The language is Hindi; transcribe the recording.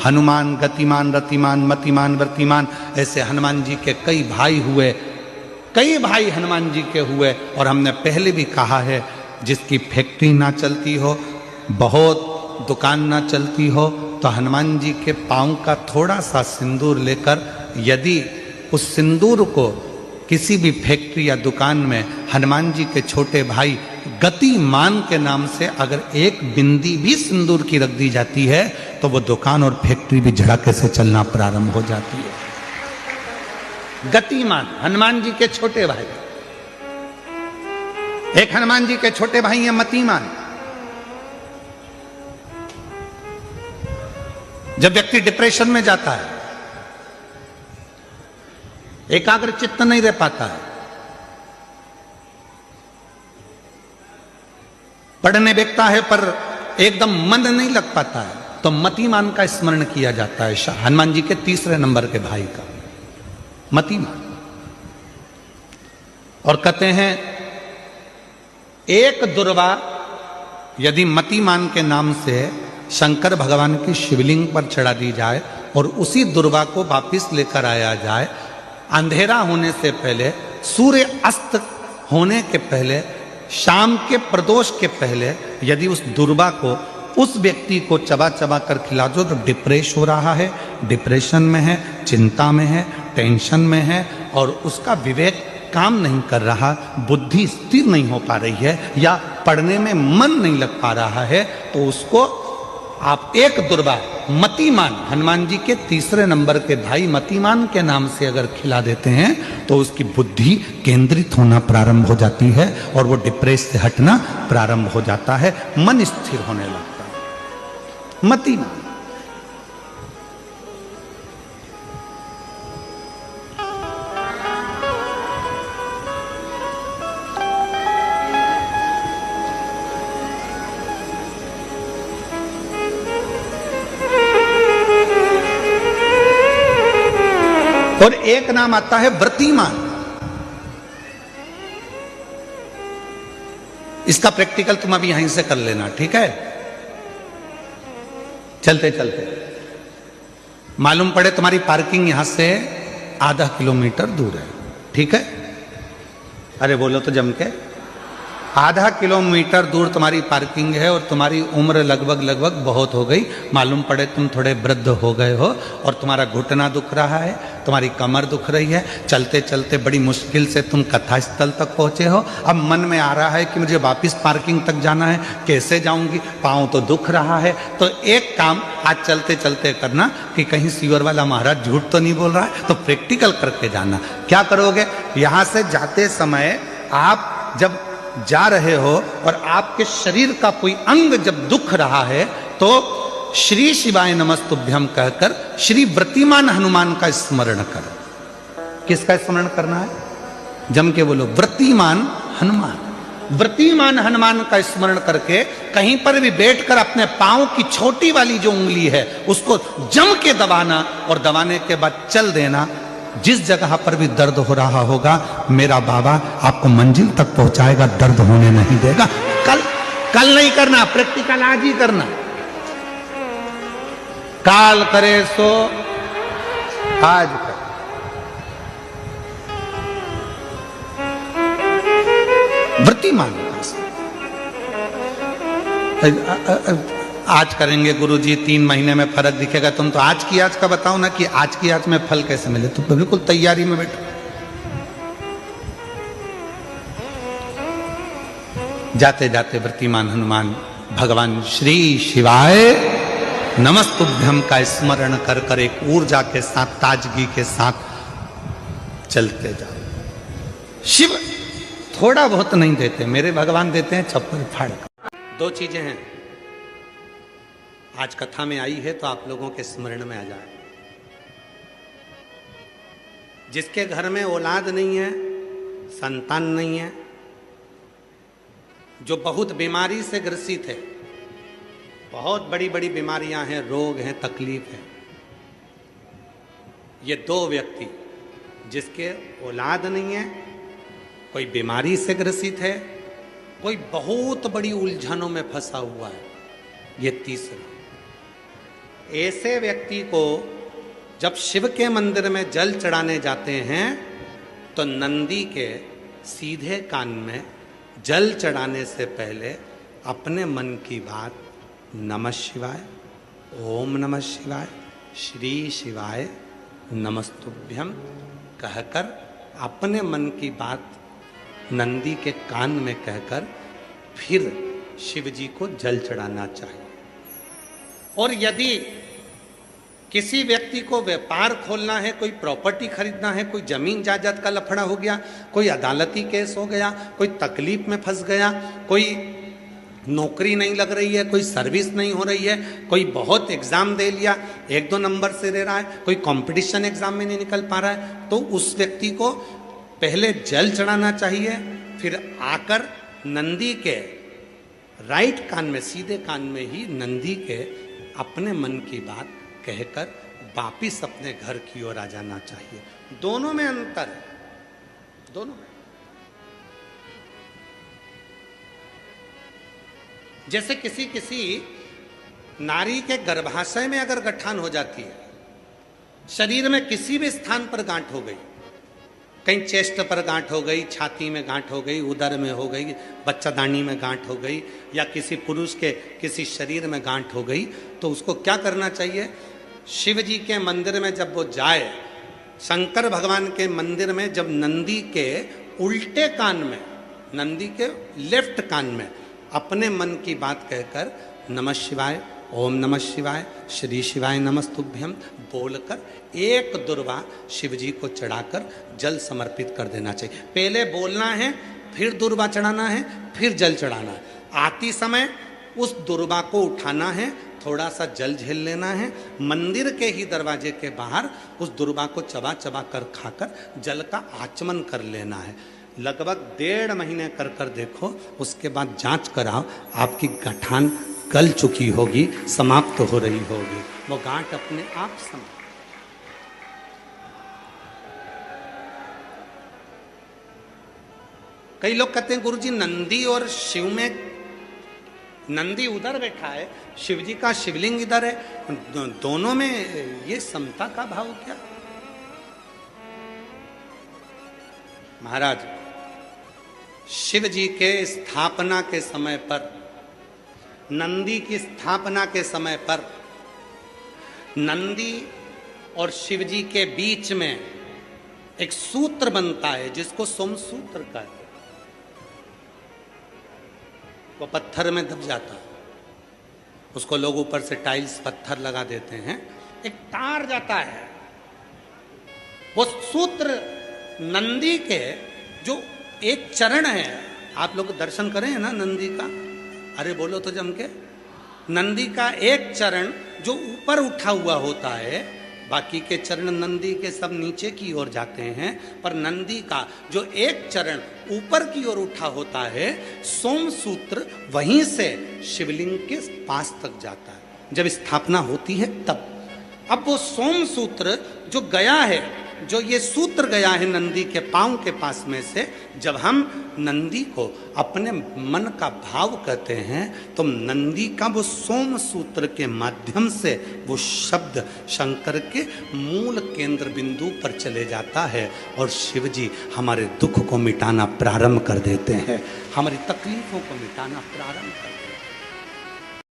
हनुमान गतिमान रतिमान मतिमान वर्तिमान, ऐसे हनुमान जी के कई भाई हुए, कई भाई हनुमान जी के हुए। और हमने पहले भी कहा है, जिसकी फैक्ट्री ना चलती हो, बहुत दुकान ना चलती हो, तो हनुमान जी के पाँव का थोड़ा सा सिंदूर लेकर, यदि उस सिंदूर को किसी भी फैक्ट्री या दुकान में हनुमान जी के छोटे भाई गतिमान के नाम से अगर एक बिंदी भी सिंदूर की रख दी जाती है, तो वो दुकान और फैक्ट्री भी झड़के से चलना प्रारंभ हो जाती है। गतिमान हनुमान जी के छोटे भाई, एक हनुमान जी के छोटे भाई हैं मतिमान। जब व्यक्ति डिप्रेशन में जाता है, एकाग्र चित्त नहीं रह पाता है, पढ़ने बैठता है पर एकदम मन नहीं लग पाता है, तो मतिमान का स्मरण किया जाता है, हनुमान जी के तीसरे नंबर के भाई का, मतिमान। और कहते हैं एक दुर्वा यदि मतिमान के नाम से शंकर भगवान की शिवलिंग पर चढ़ा दी जाए और उसी दुर्वा को वापिस लेकर आया जाए, अंधेरा होने से पहले, सूर्य अस्त होने के पहले, शाम के प्रदोष के पहले यदि उस दुर्वा को उस व्यक्ति को चबा चबा कर खिला दो, तो डिप्रेस हो रहा है, डिप्रेशन में है, चिंता में है, टेंशन में है, और उसका विवेक काम नहीं कर रहा, बुद्धि स्थिर नहीं हो पा रही है, या पढ़ने में मन नहीं लग पा रहा है, तो उसको आप एक दुर्वा मतिमान, हनुमान जी के तीसरे नंबर के भाई मतिमान के नाम से अगर खिला देते हैं, तो उसकी बुद्धि केंद्रित होना प्रारंभ हो जाती है और वो डिप्रेस से हटना प्रारंभ हो जाता है, मन स्थिर होने लगता है। मतिमान और एक नाम आता है व्रतिमान। इसका प्रैक्टिकल तुम अभी यहीं से कर लेना, ठीक है? चलते चलते मालूम पड़े तुम्हारी पार्किंग यहां से आधा किलोमीटर दूर है, ठीक है? अरे बोलो तो जम के, आधा किलोमीटर दूर तुम्हारी पार्किंग है और तुम्हारी उम्र लगभग बहुत हो गई, मालूम पड़े तुम थोड़े वृद्ध हो गए हो और तुम्हारा घुटना दुख रहा है, तुम्हारी कमर दुख रही है, चलते चलते बड़ी मुश्किल से तुम कथा स्थल तक पहुंचे हो, अब मन में आ रहा है कि मुझे वापस पार्किंग तक जाना है, कैसे जाऊंगी, पाँव तो दुख रहा है। तो एक काम आज चलते चलते करना कि कहीं सीवर वाला महाराज झूठ तो नहीं बोल रहा है, तो प्रैक्टिकल करके जाना। क्या करोगे, यहां से जाते समय आप जब जा रहे हो और आपके शरीर का कोई अंग जब दुख रहा है, तो श्री शिवाय नमस्तुभ्यम कहकर श्री व्रतिमान हनुमान का स्मरण करो। किसका स्मरण करना है? जम के बोलो, व्रतिमान हनुमान। व्रतिमान हनुमान का स्मरण करके कहीं पर भी बैठकर अपने पांव की छोटी वाली जो उंगली है उसको जम के दबाना, और दबाने के बाद चल देना। जिस जगह पर भी दर्द हो रहा होगा, मेरा बाबा आपको मंजिल तक पहुंचाएगा, दर्द होने नहीं देगा। कल नहीं करना, प्रैक्टिकल आज ही करना। काल करे सो आज कर। व्रतिमान आज करेंगे गुरुजी, 3 महीने में फर्क दिखेगा। तुम तो आज की आज का बताओ ना कि आज की आज में फल कैसे मिले। तुम बिल्कुल तैयारी में बैठो। जाते जाते व्रतिमान हनुमान भगवान श्री शिवाय नमस्तुभ्यम का स्मरण कर कर एक ऊर्जा के साथ, ताजगी के साथ चलते जाओ। शिव थोड़ा बहुत नहीं देते, मेरे भगवान देते हैं छप्पर फाड़। 2 चीजें हैं आज कथा में आई है तो आप लोगों के स्मरण में आ जाए। जिसके घर में औलाद नहीं है, संतान नहीं है, जो बहुत बीमारी से ग्रसित है, बहुत बड़ी बड़ी बीमारियां हैं, रोग हैं, तकलीफ है, ये 2 व्यक्ति जिसके औलाद नहीं है, कोई बीमारी से ग्रसित है, कोई बहुत बड़ी उलझनों में फंसा हुआ है, ये तीसरा। ऐसे व्यक्ति को जब शिव के मंदिर में जल चढ़ाने जाते हैं तो नंदी के सीधे कान में जल चढ़ाने से पहले अपने मन की बात नमः शिवाय, ओम नमः शिवाय, श्री शिवाय नमस्तुभ्यम कहकर अपने मन की बात नंदी के कान में कहकर फिर शिव जी को जल चढ़ाना चाहिए। और यदि किसी व्यक्ति को व्यापार खोलना है, कोई प्रॉपर्टी खरीदना है, कोई जमीन जायदाद का लफड़ा हो गया, कोई अदालती केस हो गया, कोई तकलीफ में फंस गया, कोई नौकरी नहीं लग रही है, कोई सर्विस नहीं हो रही है, कोई बहुत एग्जाम दे लिया 1-2 नंबर से दे रहा है, कोई कंपटीशन एग्जाम में नहीं निकल पा रहा है, तो उस व्यक्ति को पहले जल चढ़ाना चाहिए, फिर आकर नंदी के राइट कान में, सीधे कान में ही नंदी के अपने मन की बात कहकर वापिस अपने घर की ओर आ जाना चाहिए। दोनों में अंतर है, दोनों में। जैसे किसी नारी के गर्भाशय में अगर गठान हो जाती है, शरीर में किसी भी स्थान पर गांठ हो गई, कहीं चेस्ट पर गांठ हो गई, छाती में गांठ हो गई, उदर में हो गई, बच्चादानी में गांठ हो गई, या किसी पुरुष के किसी शरीर में गांठ हो गई, तो उसको क्या करना चाहिए? शिव जी के मंदिर में जब वो जाए, शंकर भगवान के मंदिर में जब नंदी के उल्टे कान में, नंदी के लेफ्ट कान में अपने मन की बात कहकर नमः शिवाय, ओम नमः शिवाय, श्री शिवाय नमस्तुभ्यम बोलकर एक दुर्वा शिव जी को चढ़ाकर जल समर्पित कर देना चाहिए। पहले बोलना है, फिर दुर्वा चढ़ाना है, फिर जल चढ़ाना है। आती समय उस दुर्वा को उठाना है, थोड़ा सा जल झेल लेना है, मंदिर के ही दरवाजे के बाहर उस दुर्वा को चबा चबा कर खाकर जल का आचमन कर लेना है। लगभग 1.5 महीने कर कर देखो, उसके बाद जांच कराओ, आपकी गठान गल चुकी होगी, समाप्त हो रही होगी, वो गांठ अपने आप समाप्त। कई लोग कहते हैं गुरुजी नंदी और शिव में, नंदी उधर बैठा है, शिव जी का शिवलिंग इधर है, दोनों में ये समता का भाव क्या? महाराज, शिव जी के स्थापना के समय पर, नंदी की स्थापना के समय पर नंदी और शिव जी के बीच में एक सूत्र बनता है जिसको सोमसूत्र कहते हैं। वो पत्थर में दब जाता है, उसको लोग ऊपर से टाइल्स पत्थर लगा देते हैं, एक तार जाता है। वो सूत्र नंदी के जो एक चरण है, आप लोग दर्शन करें ना नंदी का, अरे बोलो तो जम के, नंदी का एक चरण जो ऊपर उठा हुआ होता है, बाकी के चरण नंदी के सब नीचे की ओर जाते हैं, पर नंदी का जो एक चरण ऊपर की ओर उठा होता है, सोमसूत्र वहीं से शिवलिंग के पास तक जाता है। जब स्थापना होती है तब, अब वो सोमसूत्र जो गया है, जो ये सूत्र गया है नंदी के पांव के पास में से, जब हम नंदी को अपने मन का भाव कहते हैं तो नंदी का वो सोम सूत्र के माध्यम से वो शब्द शंकर के मूल केंद्र बिंदु पर चले जाता है और शिव जी हमारे दुख को मिटाना प्रारंभ कर देते हैं, हमारी तकलीफों को मिटाना प्रारंभ कर देते हैं।